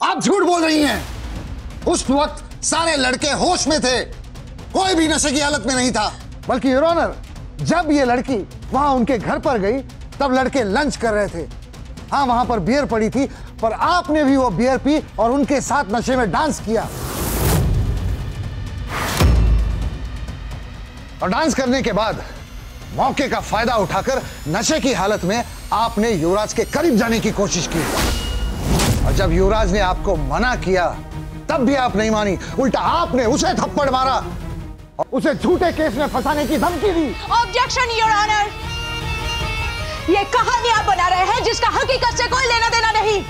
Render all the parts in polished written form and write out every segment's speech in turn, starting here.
आप झूठ बोल रही हैं। उस वक्त सारे लड़के होश में थे, कोई भी नशे की हालत में नहीं था। बल्कि योर ऑनर, जब ये लड़की वहां उनके घर पर गई तब लड़के लंच कर रहे थे। हाँ, वहां पर बियर पड़ी थी, पर आपने भी वो बियर पी और उनके साथ नशे में डांस किया। और डांस करने के बाद मौके का फायदा उठाकर नशे की हालत में आपने युवराज के करीब जाने की कोशिश की। और जब युवराज ने आपको मना किया तब भी आप नहीं मानी, उल्टा आपने उसे थप्पड़ मारा और उसे झूठे केस में फंसाने की धमकी दी। ऑब्जेक्शन योर ऑनर, ये कहानी आप बना रहे हैं जिसका हकीकत से कोई लेना देना नहीं।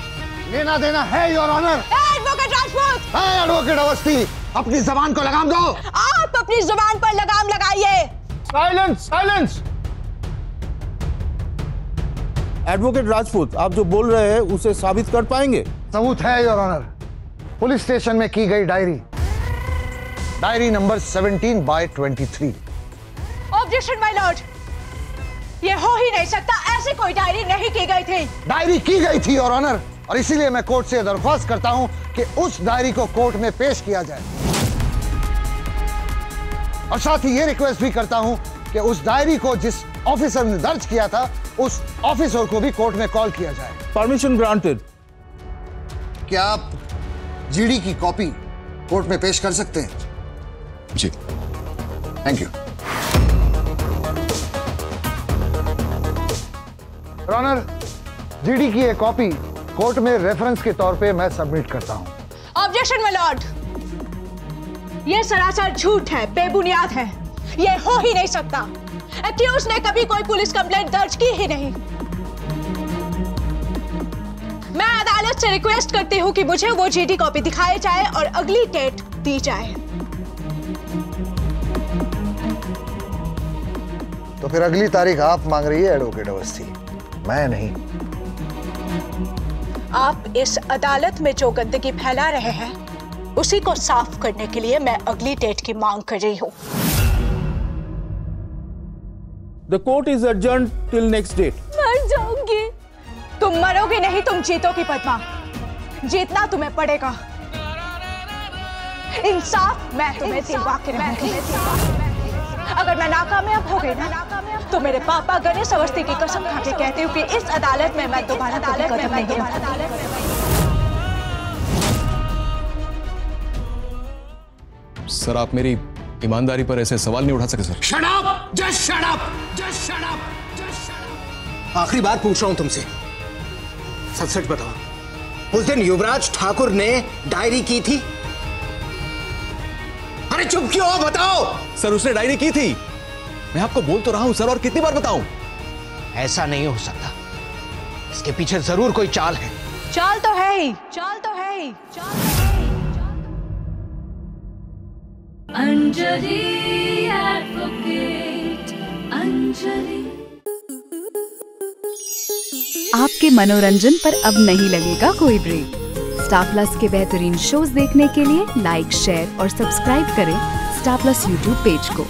लेना देना है your honour. Advocate Rajput, advocate Awasthi, अपनी जबान को लगाम दो। आप अपनी जुबान पर लगाम लगाइए। Silence, silence. एडवोकेट राजपूत, आप जो बोल रहे हैं उसे साबित कर पाएंगे? सबूत है योर ऑनर। पुलिस स्टेशन में की गई diary number 17/23। Objection my Lord, ये हो ही नहीं सकता, ऐसी कोई डायरी नहीं की गई थी। डायरी की गई थी योर ऑनर, और इसीलिए मैं कोर्ट से दरख्वास्त करता हूं कि उस डायरी को कोर्ट में पेश किया जाए। और साथ ही ये रिक्वेस्ट भी करता हूं कि उस डायरी को जिस ऑफिसर ने दर्ज किया था उस ऑफिसर को भी कोर्ट में कॉल किया जाए। Permission granted. क्या आप जीडी की कॉपी कोर्ट में पेश कर सकते हैं? जी। Thank you. ऑनर, जीडी की एक कॉपी कोर्ट में रेफरेंस के तौर पे मैं सबमिट करता हूं। ऑब्जेक्शन माय लॉर्ड, ये सरासर झूठ है, बेबुनियाद है, ये हो ही नहीं सकता। एक्यूज ने कभी कोई पुलिस कंप्लेंट दर्ज की ही नहीं। मैं अदालत से रिक्वेस्ट करती हूँ कि मुझे वो जीडी कॉपी दिखाई जाए और अगली डेट दी जाए। तो फिर अगली तारीख आप मांग रही है एडवोकेट अवस्थी, मैं नहीं। आप इस अदालत में जो गंदगी फैला रहे हैं उसी को साफ करने के लिए मैं अगली डेट की मांग कर रही हूँ। The court is adjourned till next date. मर जाऊंगी। तुम मरोगे नहीं, तुम जीतोगी पद्मा। जीतना तुम्हें पड़ेगा। इंसाफ मैं तुम्हें दिलवा के रहूंगी। अगर मैं नाकामयाब हो गई ना तो मेरे पापा गणेश अवस्थी की कसम खा के कहती हूँ कि इस अदालत में मैं दोबारा कदम नहीं दूंगी। सर, आप मेरी ईमानदारी पर ऐसे सवाल नहीं उठा सकते sir. Shut up, just shut up, just shut up, just shut up. आखिरी बार पूछ रहा हूं तुमसे, सच सच बताओ, उस दिन युवराज ठाकुर ने डायरी की थी? अरे चुप क्यों हो, बताओ। सर, उसने डायरी की थी। मैं आपको बोल तो रहा हूं सर, और कितनी बार बताऊं? ऐसा नहीं हो सकता, इसके पीछे जरूर कोई चाल है। चाल तो है ही, चाल तो है ही, चाल तो है ही। अंजलि एडवोकेट, अंजलि। आपके मनोरंजन पर अब नहीं लगेगा कोई ब्रेक। स्टार प्लस के बेहतरीन शोज देखने के लिए लाइक, शेयर और सब्सक्राइब करें स्टार प्लस यूट्यूब पेज को।